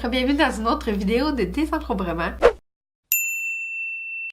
bienvenue dans une autre vidéo de désencombrement.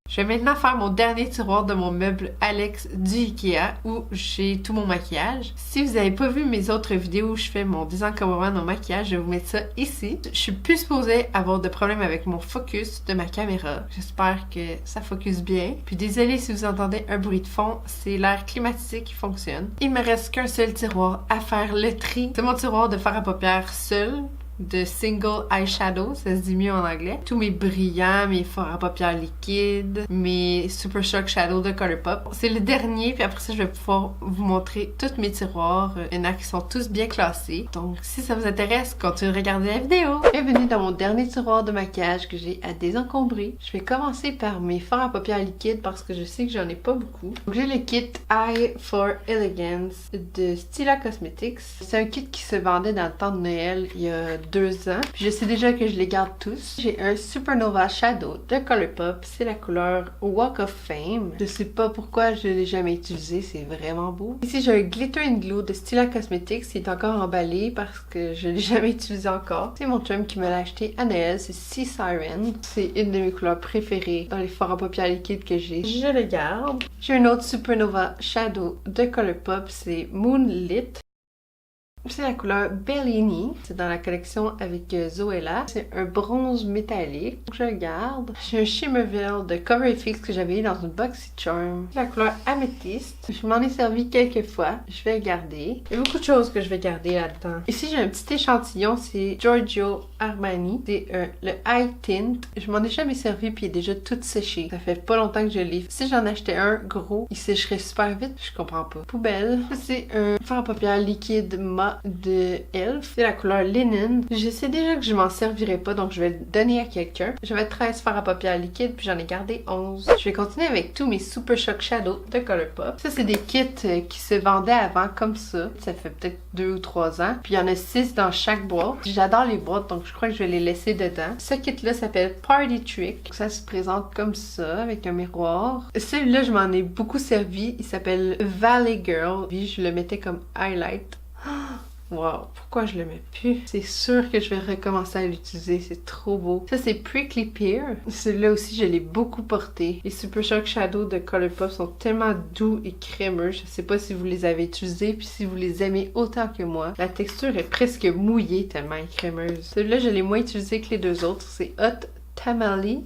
Je vais maintenant faire mon dernier tiroir de mon meuble Alex du Ikea où j'ai tout mon maquillage. Si vous n'avez pas vu mes autres vidéos où je fais mon désencombrement de mon maquillage, je vais vous mettre ça ici. Je suis plus supposée avoir de problème avec mon focus de ma caméra. J'espère que ça focus bien. Puis désolée si vous entendez un bruit de fond, c'est l'air climatisé qui fonctionne. Il me reste qu'un seul tiroir à faire le tri. C'est mon tiroir de fard à paupières seul, de single eyeshadow, ça se dit mieux en anglais. Tous mes brillants, mes fards à paupières liquides, mes Super Shock Shadow de Colourpop. C'est le dernier, puis après ça, je vais pouvoir vous montrer tous mes tiroirs. Il y en a qui sont tous bien classés. Donc, si ça vous intéresse, continuez de regarder la vidéo. Bienvenue dans mon dernier tiroir de maquillage que j'ai à désencombrer. Je vais commencer par mes fards à paupières liquides parce que je sais que j'en ai pas beaucoup. Donc, j'ai le kit Eye for Elegance de Stila Cosmetics. C'est un kit qui se vendait dans le temps de Noël il y a 2 ans. Puis je sais déjà que je les garde tous. J'ai un Supernova Shadow de Colourpop. C'est la couleur Walk of Fame. Je sais pas pourquoi je l'ai jamais utilisé. C'est vraiment beau. Ici, j'ai un Glitter and Glue de Stila Cosmetics. Il est encore emballé parce que je l'ai jamais utilisé encore. C'est mon chum qui me l'a acheté à Noël. C'est Sea Siren. C'est une de mes couleurs préférées dans les fards à paupières liquides que j'ai. Je le garde. J'ai un autre Supernova Shadow de Colourpop. C'est Moonlit. C'est la couleur Bellini. C'est dans la collection avec Zoella. C'est un bronze métallique. Je le garde. J'ai un Shimmer Veil de Cover FX que j'avais eu dans une BoxyCharm. C'est la couleur Amethyst. Je m'en ai servi quelques fois. Je vais le garder. Il y a beaucoup de choses que je vais garder là-dedans. Ici, j'ai un petit échantillon. C'est Giorgio Armani. C'est le High Tint. Je m'en ai jamais servi puis il est déjà tout séché. Ça fait pas longtemps que je l'ai. Si j'en achetais un gros, il sécherait super vite. Je comprends pas. Poubelle. C'est un fard à paupières liquide mat de Elf. C'est la couleur Linen. Je sais déjà que je m'en servirai pas, donc je vais le donner à quelqu'un. J'avais 13 fards à paupières liquides, puis j'en ai gardé 11. Je vais continuer avec tous mes Super Shock Shadow de Colourpop. Ça, c'est des kits qui se vendaient avant comme ça. Ça fait peut-être 2 ou 3 ans. Puis il y en a 6 dans chaque boîte. J'adore les boîtes, donc je crois que je vais les laisser dedans. Ce kit-là s'appelle Party Trick. Ça se présente comme ça, avec un miroir. Celui-là, je m'en ai beaucoup servi. Il s'appelle Valley Girl. Puis je le mettais comme highlight. Wow, pourquoi je le mets plus? C'est sûr que je vais recommencer à l'utiliser, c'est trop beau. Ça, c'est Prickly Pear. Celui-là aussi, je l'ai beaucoup porté. Les Super Shock Shadow de Colourpop sont tellement doux et crémeux. Je sais pas si vous les avez utilisés, puis si vous les aimez autant que moi. La texture est presque mouillée tellement elle est crémeuse. Celui-là, je l'ai moins utilisé que les deux autres. C'est Hot Tamale.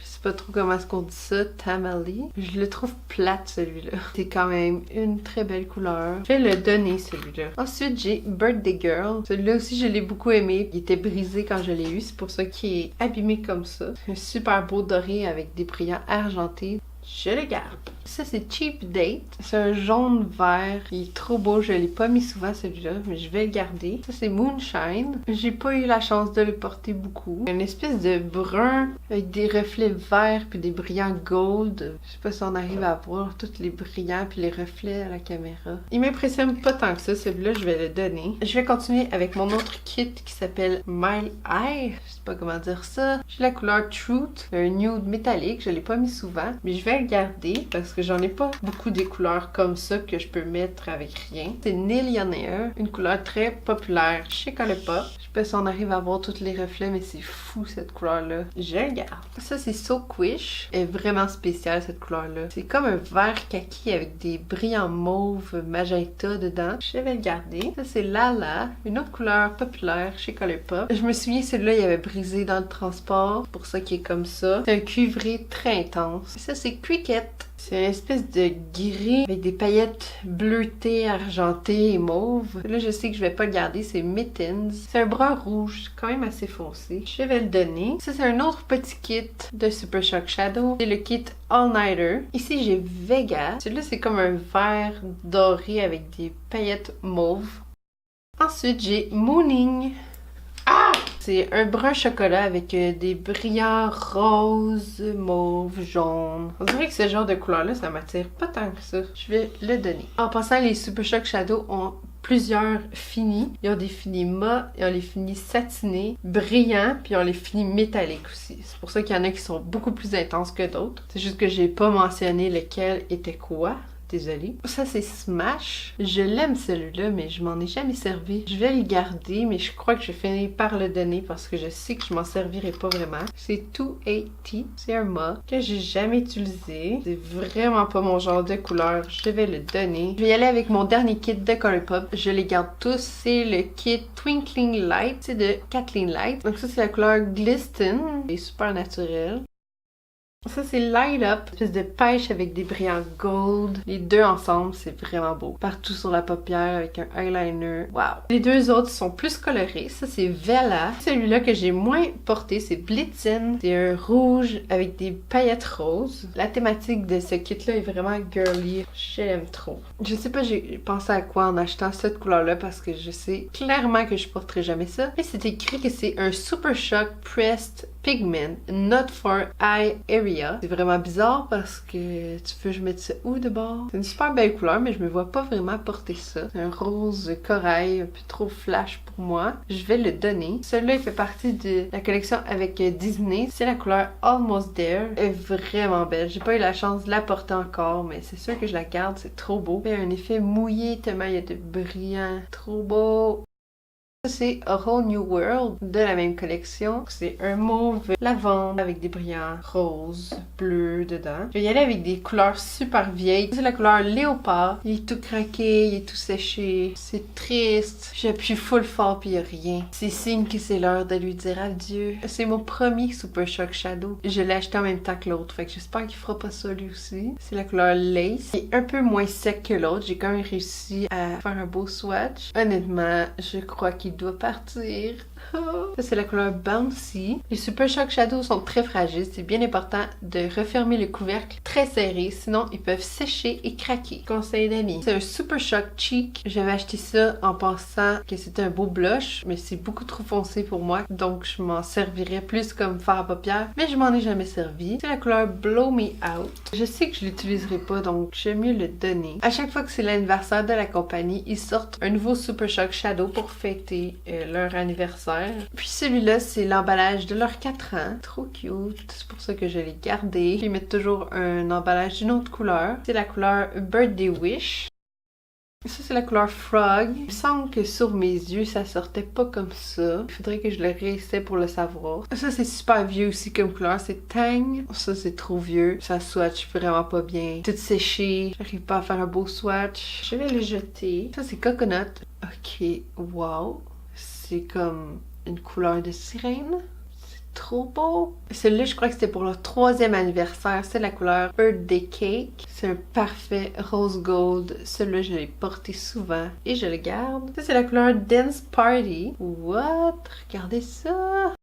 Je sais pas trop comment est-ce qu'on dit ça, Tamale. Je le trouve plate, celui-là. C'est quand même une très belle couleur. Je vais le donner, celui-là. Ensuite, j'ai Birthday Girl. Celui-là aussi, je l'ai beaucoup aimé. Il était brisé quand je l'ai eu. C'est pour ça qu'il est abîmé comme ça. Un super beau doré avec des brillants argentés. Je le garde. Ça, c'est Cheap Date. C'est un jaune vert. Il est trop beau. Je l'ai pas mis souvent, celui-là, mais je vais le garder. Ça, c'est Moonshine. J'ai pas eu la chance de le porter beaucoup. Une espèce de brun avec des reflets verts puis des brillants gold. Je sais pas si on arrive à voir tous les brillants puis les reflets à la caméra. Il m'impressionne pas tant que ça. Celui-là, je vais le donner. Je vais continuer avec mon autre kit qui s'appelle My Eye. Je sais pas comment dire ça. J'ai la couleur Truth. Un nude métallique. Je l'ai pas mis souvent, mais je vais le garder parce que j'en ai pas beaucoup des couleurs comme ça que je peux mettre avec rien. C'est Nillionaire, une couleur très populaire chez Colourpop. Je sais pas si on arrive à voir tous les reflets, mais c'est fou cette couleur-là. Je le garde. Ça, c'est So Quish. Elle est vraiment spéciale cette couleur-là. C'est comme un vert kaki avec des brillants mauve magenta dedans. Je vais le garder. Ça, c'est Lala, une autre couleur populaire chez Colourpop. Je me souviens, celui-là, il avait brisé dans le transport. C'est pour ça qu'il est comme ça. C'est un cuivré très intense. Ça, c'est Cricket. C'est une espèce de gris avec des paillettes bleutées, argentées et mauves. Là, je sais que je vais pas le garder, c'est Mittens. C'est un brun rouge, quand même assez foncé. Je vais le donner. Ça, c'est un autre petit kit de Super Shock Shadow. C'est le kit All Nighter. Ici, j'ai Vega. Celui-là, c'est comme un vert doré avec des paillettes mauves. Ensuite, j'ai Mooning. C'est un brun chocolat avec des brillants roses, mauve, jaune. On dirait que ce genre de couleur-là, ça m'attire pas tant que ça. Je vais le donner. En passant, les Super Shock Shadow ont plusieurs finis. Ils ont des finis mat, ils ont les finis satinés, brillants, puis ils ont les finis métalliques aussi. C'est pour ça qu'il y en a qui sont beaucoup plus intenses que d'autres. C'est juste que j'ai pas mentionné lequel était quoi. Désolée. Ça, c'est Smash. Je l'aime celui-là, mais je m'en ai jamais servi. Je vais le garder, mais je crois que je vais finir par le donner parce que je sais que je m'en servirai pas vraiment. C'est 280. C'est un mât que j'ai jamais utilisé. C'est vraiment pas mon genre de couleur. Je vais le donner. Je vais y aller avec mon dernier kit de Colourpop. Je les garde tous. C'est le kit Twinkling Light. C'est de Kathleen Light. Donc ça, c'est la couleur Glisten. C'est super naturel. Ça, c'est Light Up, une espèce de pêche avec des brillants gold. Les deux ensemble, c'est vraiment beau. Partout sur la paupière avec un eyeliner. Wow! Les deux autres sont plus colorés. Ça, c'est Vela. Celui-là que j'ai moins porté, c'est Blitzen. C'est un rouge avec des paillettes roses. La thématique de ce kit-là est vraiment girly. Je l'aime trop. Je sais pas, j'ai pensé à quoi en achetant cette couleur-là parce que je sais clairement que je porterai jamais ça. Mais c'est écrit que c'est un Super Shock Pressed Pigment, not for eye area. C'est vraiment bizarre parce que tu peux je mette ça où de bord? C'est une super belle couleur, mais je me vois pas vraiment porter ça. C'est un rose corail, un peu trop flash pour moi. Je vais le donner. Celui-là, il fait partie de la collection avec Disney. C'est la couleur Almost There. Elle est vraiment belle. J'ai pas eu la chance de la porter encore, mais c'est sûr que je la garde. C'est trop beau. Il y a un effet mouillé tellement il y a de brillant. Trop beau. C'est A Whole New World de la même collection. C'est un mauve lavande avec des brillants roses, bleus dedans. Je vais y aller avec des couleurs super vieilles. C'est la couleur léopard. Il est tout craqué, il est tout séché. C'est triste. J'appuie full fort puis il y a rien. C'est signe que c'est l'heure de lui dire adieu. C'est mon premier Super Shock Shadow. Je l'ai acheté en même temps que l'autre, fait que j'espère qu'il fera pas ça lui aussi. C'est la couleur Lace. Il est un peu moins sec que l'autre. J'ai quand même réussi à faire un beau swatch. Honnêtement, je crois qu'il doit partir. Ça, c'est la couleur Bouncy. Les Super Shock Shadow sont très fragiles. C'est bien important de refermer le couvercle très serré, sinon ils peuvent sécher et craquer. Conseil d'amis. C'est un Super Shock Cheek. J'avais acheté ça en pensant que c'était un beau blush, mais c'est beaucoup trop foncé pour moi, donc je m'en servirais plus comme fard à paupières, mais je m'en ai jamais servi. C'est la couleur Blow Me Out. Je sais que je l'utiliserai pas, donc j'aime mieux le donner. À chaque fois que c'est l'anniversaire de la compagnie, ils sortent un nouveau Super Shock Shadow pour fêter leur anniversaire. Puis celui-là, c'est l'emballage de leurs 4 ans. Trop cute. C'est pour ça que je l'ai gardé. Ils mettent toujours un emballage d'une autre couleur. C'est la couleur Birthday Wish. Ça, c'est la couleur Frog. Il me semble que sur mes yeux, ça sortait pas comme ça. Il faudrait que je le réessaie pour le savoir. Ça, c'est super vieux aussi comme couleur. C'est Tang. Ça, c'est trop vieux. Ça swatch vraiment pas bien. Tout séché. J'arrive pas à faire un beau swatch. Je vais le jeter. Ça, c'est Coconut. Ok. Wow. C'est comme une couleur de sirène. C'est trop beau. Celui-là, je crois que c'était pour leur 3e anniversaire. C'est la couleur Birthday Cake. C'est un parfait rose gold. Celui-là, je l'ai porté souvent et je le garde. Ça, c'est la couleur Dance Party. What? Regardez ça!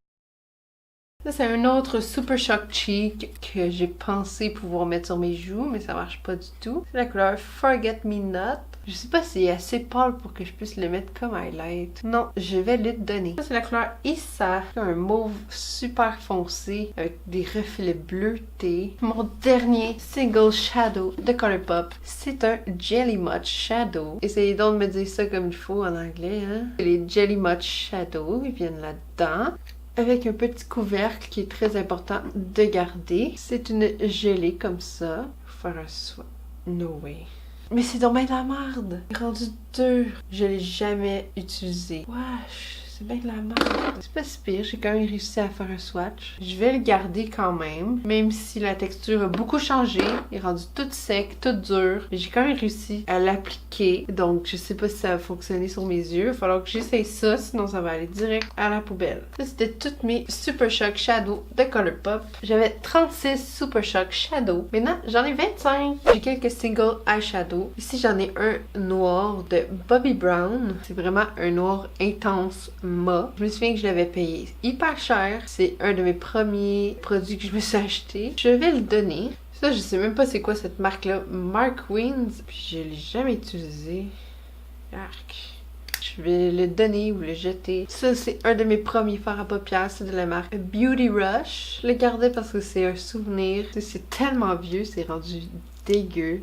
Ça, c'est un autre Super Shock Cheek que j'ai pensé pouvoir mettre sur mes joues, mais ça marche pas du tout. C'est la couleur Forget Me Not. Je sais pas si c'est assez pâle pour que je puisse le mettre comme highlight. Non, je vais le donner. Ça, c'est la couleur Issa. Un mauve super foncé avec des reflets bleutés. Mon dernier single shadow de Colourpop, c'est un Jelly Much Shadow. Essayez donc de me dire ça comme il faut en anglais, hein. Les Jelly Much Shadow, ils viennent là-dedans. Avec un petit couvercle qui est très important de garder. C'est une gelée comme ça. Faut faire un soin. No way. Mais c'est donc bien de la merde. C'est rendu dur. Je l'ai jamais utilisé. Wesh, c'est bien de la merde. C'est pas si pire, j'ai quand même réussi à faire un swatch. Je vais le garder quand même. Même si la texture a beaucoup changé. Il est rendu tout sec, tout dur. Mais j'ai quand même réussi à l'appliquer. Donc je sais pas si ça va fonctionner sur mes yeux. Il va falloir que j'essaye ça, sinon ça va aller direct à la poubelle. Ça, c'était toutes mes Super Shock Shadow de Colourpop. J'avais 36 Super Shock Shadow. Maintenant, j'en ai 25. J'ai quelques single eyeshadow. Ici, j'en ai un noir de Bobbi Brown. C'est vraiment un noir intense mat. Je me souviens que je l'avais payé hyper cher. C'est un de mes premiers produits que je me suis acheté. Je vais le donner. Ça, je sais même pas c'est quoi cette marque-là. Mark Wins. Puis je l'ai jamais utilisé. Arc. Je vais le donner ou le jeter. Ça, c'est un de mes premiers fards à paupières. C'est de la marque Beauty Rush. Je le gardais parce que c'est un souvenir. C'est tellement vieux, c'est rendu dégueu.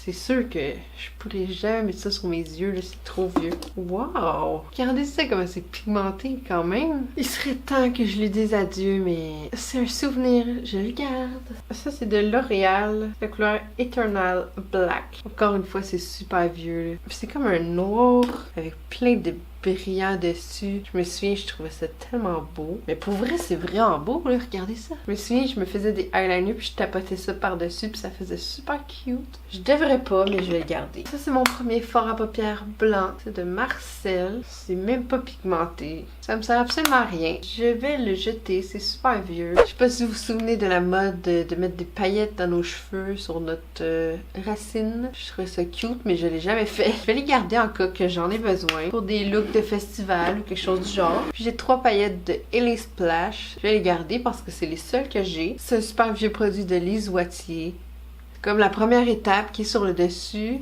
c'est sûr que je pourrais jamais mettre ça sur mes yeux, là, c'est trop vieux. Wow! Regardez ça, comment c'est pigmenté quand même. Il serait temps que je lui dise adieu, mais c'est un souvenir, je le garde. Ça, c'est de L'Oréal, la couleur Eternal Black. Encore une fois, c'est super vieux. C'est comme un noir avec plein de brillant dessus. Je me souviens, je trouvais ça tellement beau. Mais pour vrai, c'est vraiment beau, là. Regardez ça. Je me souviens, je me faisais des eyeliners puis je tapotais ça par-dessus puis ça faisait super cute. Je devrais pas, mais je vais le garder. Ça, c'est mon premier fard à paupières blanc. C'est de Marcel. C'est même pas pigmenté. Ça me sert absolument à rien. Je vais le jeter. C'est super vieux. Je sais pas si vous vous souvenez de la mode de mettre des paillettes dans nos cheveux sur notre racine. Je trouvais ça cute, mais je l'ai jamais fait. Je vais les garder en cas que j'en ai besoin pour des looks de festival ou quelque chose du genre. Puis j'ai 3 paillettes de Ellie Splash. Je vais les garder parce que c'est les seules que j'ai. C'est un super vieux produit de Lise Wattier. Comme la première étape qui est sur le dessus.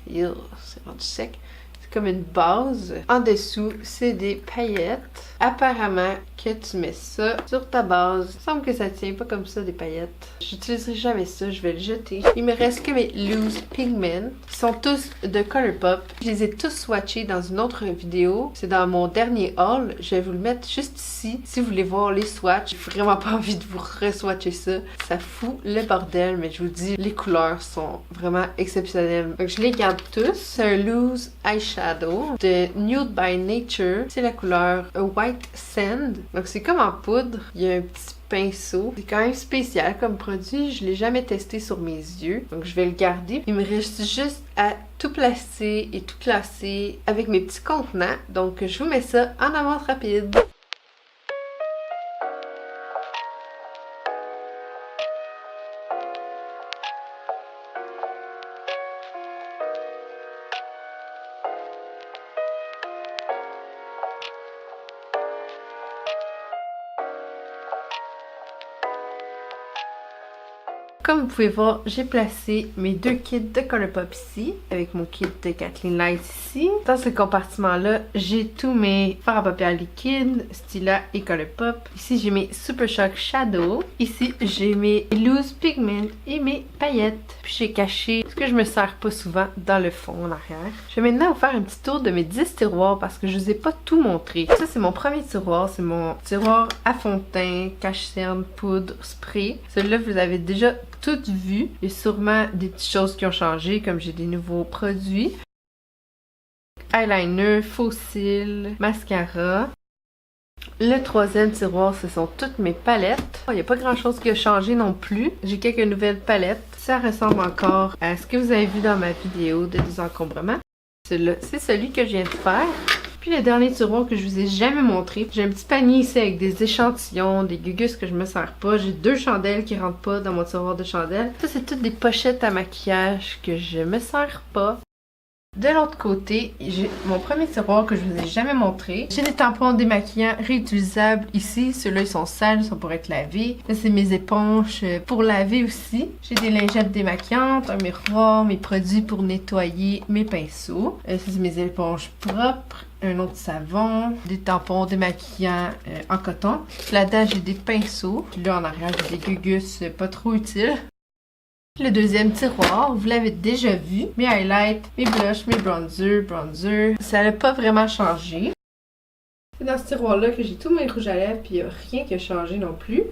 C'est rendu sec. C'est comme une base. En dessous, c'est des paillettes. Apparemment que tu mets ça sur ta base. Il me semble que ça tient pas comme ça des paillettes. J'utiliserai jamais ça, je vais le jeter. Il me reste que mes Loose Pigment. Ils sont tous de Colourpop. Je les ai tous swatchés dans une autre vidéo. C'est dans mon dernier haul. Je vais vous le mettre juste ici. Si vous voulez voir les swatchs, j'ai vraiment pas envie de vous re-swatcher ça. Ça fout le bordel, mais je vous dis, les couleurs sont vraiment exceptionnelles. Donc je les garde tous. C'est un Loose Eyeshadow de Nude by Nature. C'est la couleur White Sand. Donc c'est comme en poudre. Il y a un petit pinceau. C'est quand même spécial comme produit. Je l'ai jamais testé sur mes yeux. Donc je vais le garder. Il me reste juste à tout placer et tout classer avec mes petits contenants. Donc je vous mets ça en avance rapide. Comme vous pouvez voir, j'ai placé mes 2 kits de Colourpop ici, avec mon kit de Kathleen Light ici. Dans ce compartiment-là, j'ai tous mes fards à paupières liquides, Stila et Colourpop. Ici, j'ai mes Super Shock Shadow. Ici, j'ai mes Loose Pigment et mes paillettes. Puis j'ai caché ce que je me sers pas souvent dans le fond en arrière. Je vais maintenant vous faire un petit tour de mes 10 tiroirs parce que je vous ai pas tout montré. Ça, c'est mon premier tiroir. C'est mon tiroir à fond de teint, cache-cerne, poudre, spray. Celui-là, vous avez déjà tout vu. Il y a sûrement des petites choses qui ont changé, comme j'ai des nouveaux produits. Eyeliner, faux cils, mascara. Le troisième tiroir, ce sont toutes mes palettes. Il n'y a pas grand chose qui a changé non plus. J'ai quelques nouvelles palettes. Ça ressemble encore à ce que vous avez vu dans ma vidéo de désencombrement. Celui-là, c'est celui que je viens de faire. Puis le dernier tiroir que je vous ai jamais montré. J'ai un petit panier ici avec des échantillons, des gugus que je me sers pas. J'ai 2 chandelles qui rentrent pas dans mon tiroir de chandelles. Ça, c'est toutes des pochettes à maquillage que je me sers pas. De l'autre côté, j'ai mon premier tiroir que je vous ai jamais montré. J'ai des tampons démaquillants réutilisables ici. Ceux-là, ils sont sales, ils sont pour être lavés. Là, c'est mes éponges pour laver aussi. J'ai des lingettes démaquillantes, un miroir, mes produits pour nettoyer mes pinceaux. Ça, c'est mes éponges propres. Un autre savon, des tampons démaquillants en coton. Là-dedans, j'ai des pinceaux. Puis là, en arrière, j'ai des gugus pas trop utiles. Le deuxième tiroir, vous l'avez déjà vu. Mes highlights, mes blushs, mes bronzers. Ça n'a pas vraiment changé. C'est dans ce tiroir-là que j'ai tous mes rouges à lèvres, puis il n'y a rien qui a changé non plus.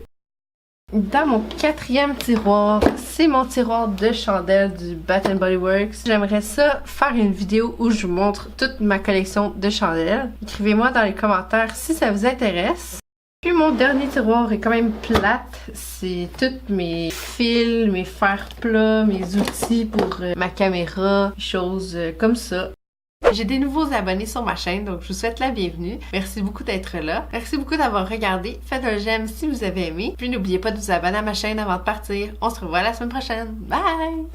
Dans mon 4e tiroir, c'est mon tiroir de chandelles du Bath & Body Works. J'aimerais ça faire une vidéo où je vous montre toute ma collection de chandelles. Écrivez-moi dans les commentaires si ça vous intéresse. Puis mon dernier tiroir est quand même plate. C'est tous mes fils, mes fers plats, mes outils pour ma caméra, choses comme ça. J'ai des nouveaux abonnés sur ma chaîne, donc je vous souhaite la bienvenue. Merci beaucoup d'être là. Merci beaucoup d'avoir regardé. Faites un j'aime si vous avez aimé. Puis n'oubliez pas de vous abonner à ma chaîne avant de partir. On se revoit la semaine prochaine. Bye!